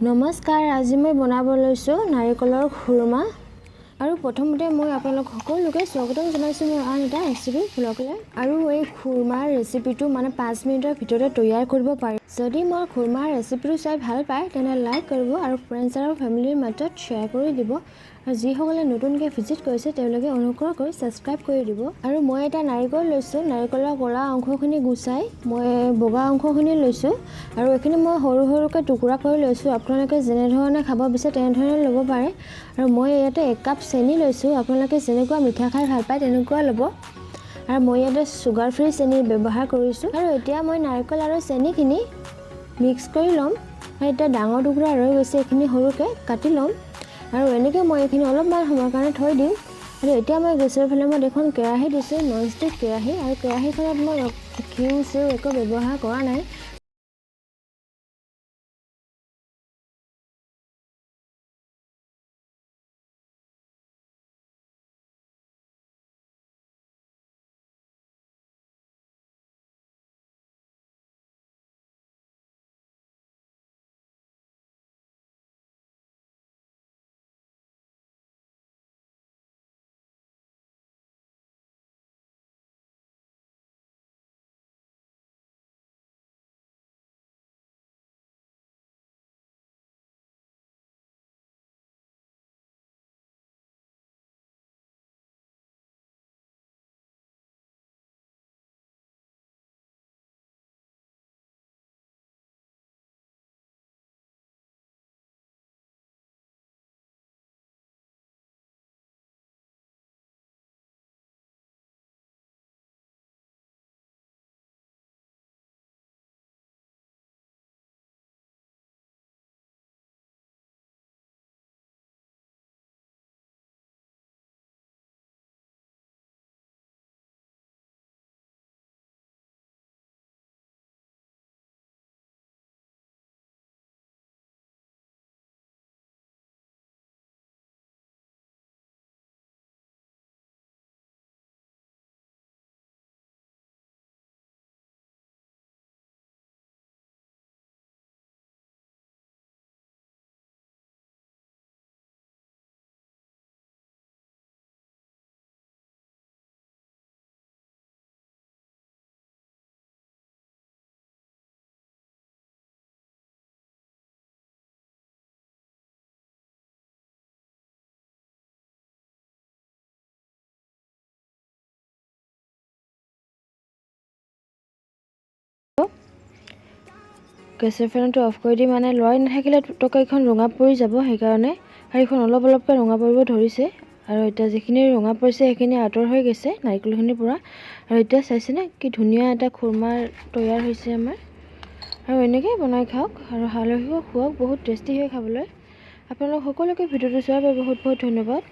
নমস্কাৰ, আজি মই বনাব লৈছোঁ নাৰিকলৰ খুৰমা। আৰু প্ৰথমতে মই আপোনালোক সকলোকে স্বাগতম জনাইছোঁ মোৰ আন এটা ৰেচিপি ব্লগলৈ। আৰু এই খুৰমাৰ ৰেচিপিটো 5 মিনিটৰ ভিতৰতে তৈয়াৰ কৰিব পাৰি। যদি মোৰ খুৰমাৰ ৰেচিপিটো চাই ভাল পায় তেনে লাইক কৰিব আৰু ফ্ৰেণ্ডছ আৰু ফেমিলিৰ মাজত শ্বেয়াৰ কৰি দিব। আৰু যিসকলে নতুনকৈ ভিজিট কৰিছে তেওঁলোকে অনুগ্ৰহ কৰি ছাবস্ক্ৰাইব কৰি দিব। আৰু মই এটা নাৰিকল লৈছোঁ, নাৰিকলৰ ক'লা অংশখিনি গুচাই মই বগা অংশখিনি লৈছোঁ। আৰু এইখিনি মই সৰু সৰুকৈ টুকুৰা কৰি লৈছোঁ। আপোনালোকে যেনেধৰণে খাব বিচাৰে তেনেধৰণে ল'ব পাৰে। আৰু মই ইয়াতে 1 কাপ চেনি লৈছোঁ। আপোনালোকে যেনেকুৱা মিঠা খাই ভাল পায় তেনেকুৱা ল'ব। আৰু মই ইয়াতে চুগাৰ ফ্ৰী চেনি ব্যৱহাৰ কৰিছোঁ। আৰু এতিয়া মই নাৰিকল আৰু চেনিখিনি মিক্স কৰি ল'ম। আৰু এতিয়া ডাঙৰ টুকুৰা ৰৈ গৈছে, এইখিনি সৰুকৈ কাটি ল'ম। আৰু এনেকৈ মই এইখিনি অলপমান সময়ৰ কাৰণে থৈ দিম। আৰু এতিয়া মই গেছৰ ফ্লেমত এখন কেৰাহী দিছোঁ, ননষ্টিক কেৰাহী। আৰু কেৰাহীখনত মই ঘিউ চিউ একো ব্যৱহাৰ কৰা নাই। গেছৰ ফ্লেমটো অফ কৰি দি লৰাই নাথাকিলে তৰকাৰীখন ৰঙা পৰি যাব, সেইকাৰণে। আৰু এইখন অলপ অলপকৈ ৰঙা পৰিব ধৰিছে। আৰু এতিয়া যিখিনি ৰঙা পৰিছে সেইখিনি আঁতৰ হৈ গৈছে নাৰিকলখিনিৰ পৰা। আৰু এতিয়া চাইছেনে কি ধুনীয়া এটা খুৰমা তৈয়াৰ হৈছে আমাৰ। আৰু এনেকৈ বনাই খাওক আৰু আলহীক খুৱাওক, বহুত টেষ্টি হয় খাবলৈ। আপোনালোক সকলোকে ভিডিঅ'টো চোৱাৰ বাবে বহুত বহুত ধন্যবাদ।